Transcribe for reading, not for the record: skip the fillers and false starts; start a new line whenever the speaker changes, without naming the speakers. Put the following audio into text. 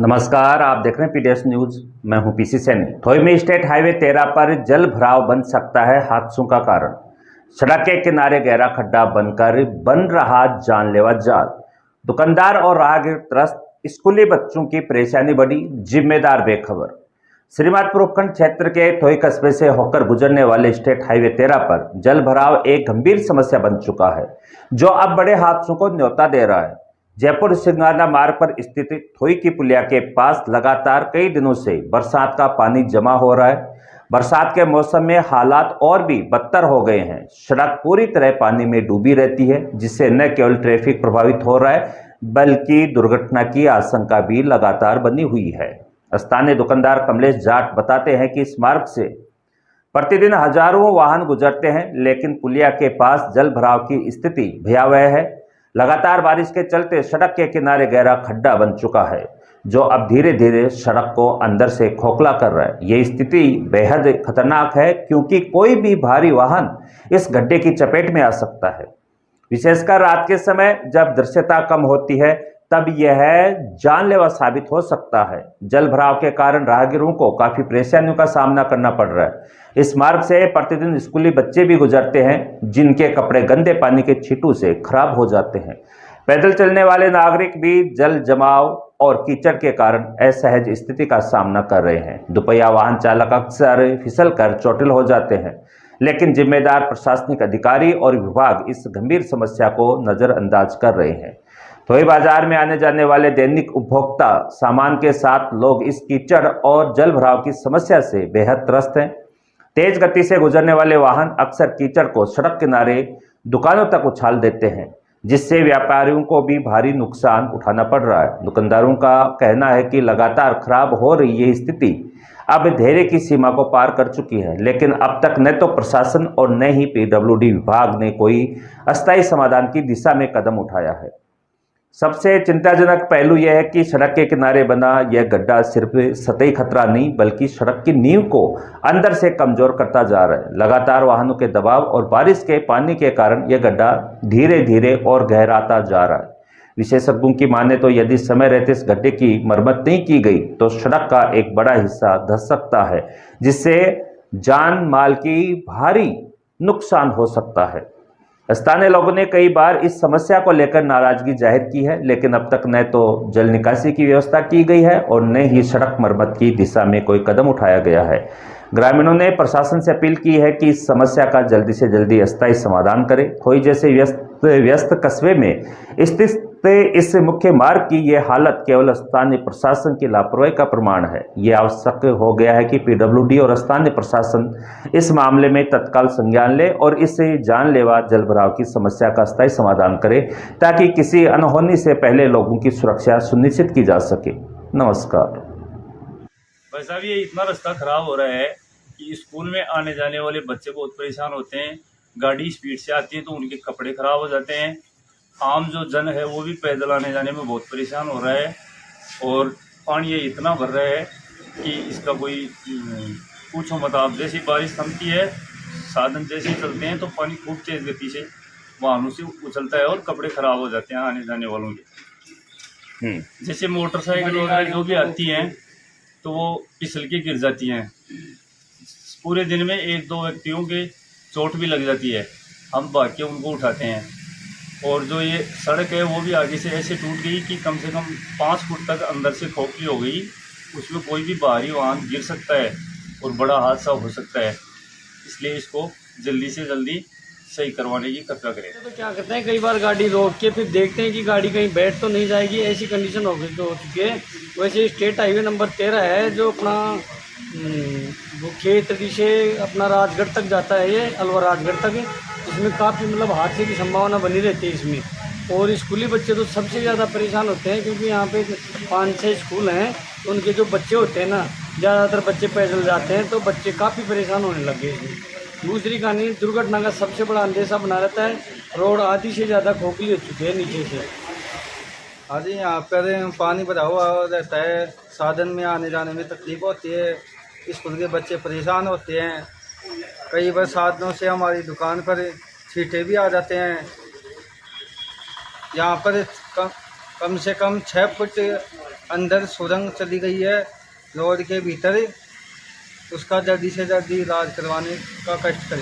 नमस्कार, आप देख रहे हैं पीडीएस न्यूज। मैं हूं पीसी सैनी। थोई में स्टेट हाईवे 13 पर जल भराव बन सकता है हादसों का कारण। सड़क के किनारे गहरा खड्डा बनकर बन रहा जानलेवा जाल। दुकानदार और राहगीर त्रस्त, स्कूली बच्चों की परेशानी बढ़ी, जिम्मेदार बेखबर। श्रीमाधपुर उपखंड क्षेत्र के थोई कस्बे से होकर गुजरने वाले स्टेट हाईवे 13 पर जल भराव एक गंभीर समस्या बन चुका है, जो अब बड़े हादसों को न्योता दे रहा है। जयपुर सिंगाना मार्ग पर स्थित थोई की पुलिया के पास लगातार कई दिनों से बरसात का पानी जमा हो रहा है। बरसात के मौसम में हालात और भी बदतर हो गए हैं। सड़क पूरी तरह पानी में डूबी रहती है, जिससे न केवल ट्रैफिक प्रभावित हो रहा है, बल्कि दुर्घटना की आशंका भी लगातार बनी हुई है। स्थानीय दुकानदार कमलेश जाट बताते हैं कि इस मार्ग से प्रतिदिन हजारों वाहन गुजरते हैं, लेकिन पुलिया के पास जल भराव की स्थिति भयावह है। लगातार बारिश के चलते सड़क के किनारे गहरा खड्डा बन चुका है, जो अब धीरे धीरे सड़क को अंदर से खोखला कर रहा है। ये स्थिति बेहद खतरनाक है, क्योंकि कोई भी भारी वाहन इस गड्ढे की चपेट में आ सकता है। विशेषकर रात के समय जब दृश्यता कम होती है, तब यह जानलेवा साबित हो सकता है। जल भराव के कारण राहगीरों को काफी परेशानियों का सामना करना पड़ रहा है। इस मार्ग से प्रतिदिन स्कूली बच्चे भी गुजरते हैं, जिनके कपड़े गंदे पानी के छींटों से खराब हो जाते हैं। पैदल चलने वाले नागरिक भी जल जमाव और कीचड़ के कारण असहज स्थिति का सामना कर रहे हैं। दुपहिया वाहन चालक अक्सर फिसलकर चोटिल हो जाते हैं, लेकिन जिम्मेदार प्रशासनिक अधिकारी और विभाग इस गंभीर समस्या को नजरअंदाज कर रहे हैं। थोई बाजार में आने जाने वाले दैनिक उपभोक्ता सामान के साथ लोग इस कीचड़ और जल भराव की समस्या से बेहद त्रस्त हैं। तेज गति से गुजरने वाले वाहन अक्सर कीचड़ को सड़क किनारे दुकानों तक उछाल देते हैं, जिससे व्यापारियों को भी भारी नुकसान उठाना पड़ रहा है। दुकानदारों का कहना है कि लगातार खराब हो रही ये स्थिति अब धैर्य की सीमा को पार कर चुकी है, लेकिन अब तक न तो प्रशासन और न ही पीडब्ल्यूडी विभाग ने कोई अस्थायी समाधान की दिशा में कदम उठाया है। सबसे चिंताजनक पहलू यह है कि सड़क के किनारे बना यह गड्ढा सिर्फ सतही खतरा नहीं, बल्कि सड़क की नींव को अंदर से कमजोर करता जा रहा है। लगातार वाहनों के दबाव और बारिश के पानी के कारण यह गड्ढा धीरे धीरे और गहराता जा रहा है। विशेषज्ञों की माने तो यदि समय रहते इस गड्ढे की मरम्मत नहीं की गई, तो सड़क का एक बड़ा हिस्सा धंस सकता है, जिससे जान माल की भारी नुकसान हो सकता है। स्थानीय लोगों ने कई बार इस समस्या को लेकर नाराजगी जाहिर की है, लेकिन अब तक न तो जल निकासी की व्यवस्था की गई है और न ही सड़क मरम्मत की दिशा में कोई कदम उठाया गया है। ग्रामीणों ने प्रशासन से अपील की है कि इस समस्या का जल्दी से जल्दी अस्थायी समाधान करे। थोई जैसे व्यस्त कस्बे में स्थित इस मुख्य मार्ग की यह हालत केवल स्थानीय प्रशासन की लापरवाही का प्रमाण है। यह आवश्यक हो गया है कि पीडब्ल्यूडी और स्थानीय प्रशासन इस मामले में तत्काल संज्ञान ले और इस जानलेवा जल भराव की समस्या का अस्थायी समाधान करे, ताकि किसी अनहोनी से पहले लोगों की सुरक्षा सुनिश्चित की जा सके। नमस्कार।
भाई साहब, ये इतना रास्ता खराब हो रहा है कि स्कूल में आने जाने वाले बच्चे बहुत परेशान होते हैं। गाड़ी स्पीड से आती है तो उनके कपड़े खराब हो जाते हैं। आम जो जन है वो भी पैदल आने जाने में बहुत परेशान हो रहा है, और पानी ये इतना भर रहा है कि इसका कोई पूछो मत आप। जैसी बारिश थमती है, साधन जैसे चलते हैं, तो पानी खूब तेज गति से वाहनों से उछलता है और कपड़े खराब हो जाते हैं आने जाने वालों के। जैसे मोटरसाइकिल वगैरह जो भी आती हैं तो वो फिसल के गिर जाती हैं। पूरे दिन में 1-2 व्यक्तियों के चोट भी लग जाती है। हम भाग के उनको उठाते हैं। और जो ये सड़क है वो भी आगे से ऐसे टूट गई कि कम से कम 5 फुट तक अंदर से खोखली हो गई। उसमें कोई भी बाहरी वाहन गिर सकता है और बड़ा हादसा हो सकता है। इसलिए इसको जल्दी से जल्दी सही करवाने की कृपा करें।
तो क्या करते हैं, कई बार गाड़ी रोक के फिर देखते हैं कि गाड़ी कहीं बैठ तो नहीं जाएगी, ऐसी कंडीशन हो चुकी है। वैसे स्टेट हाईवे नंबर 13 है, जो अपना खेतड़ी से अपना राजगढ़ तक जाता है, ये अलवर राजगढ़ तक। इसमें काफ़ी मतलब हादसे की संभावना बनी रहती है इसमें। और स्कूली बच्चे तो सबसे ज़्यादा परेशान होते हैं, क्योंकि यहाँ पे 5-6 स्कूल हैं, तो उनके जो बच्चे होते हैं ना, ज़्यादातर बच्चे पैदल जाते हैं, तो बच्चे काफ़ी परेशान होने लग गए इसमें। दूसरी कहानी, दुर्घटना का सबसे बड़ा अंदेशा बना रहता है। रोड आधी से ज़्यादा खोखली हो चुकी है नीचे से।
हाँ जी, यहाँ पर पानी भरा हुआ रहता है, साधन में आने जाने में तकलीफ होती है, स्कूल के बच्चे परेशान होते हैं। कई बार साधनों से हमारी दुकान पर छींटे भी आ जाते हैं। यहाँ पर कम से कम 6 फुट अंदर सुरंग चली गई है रोड के भीतर, उसका जल्दी से जल्दी इलाज करवाने का कष्ट करें।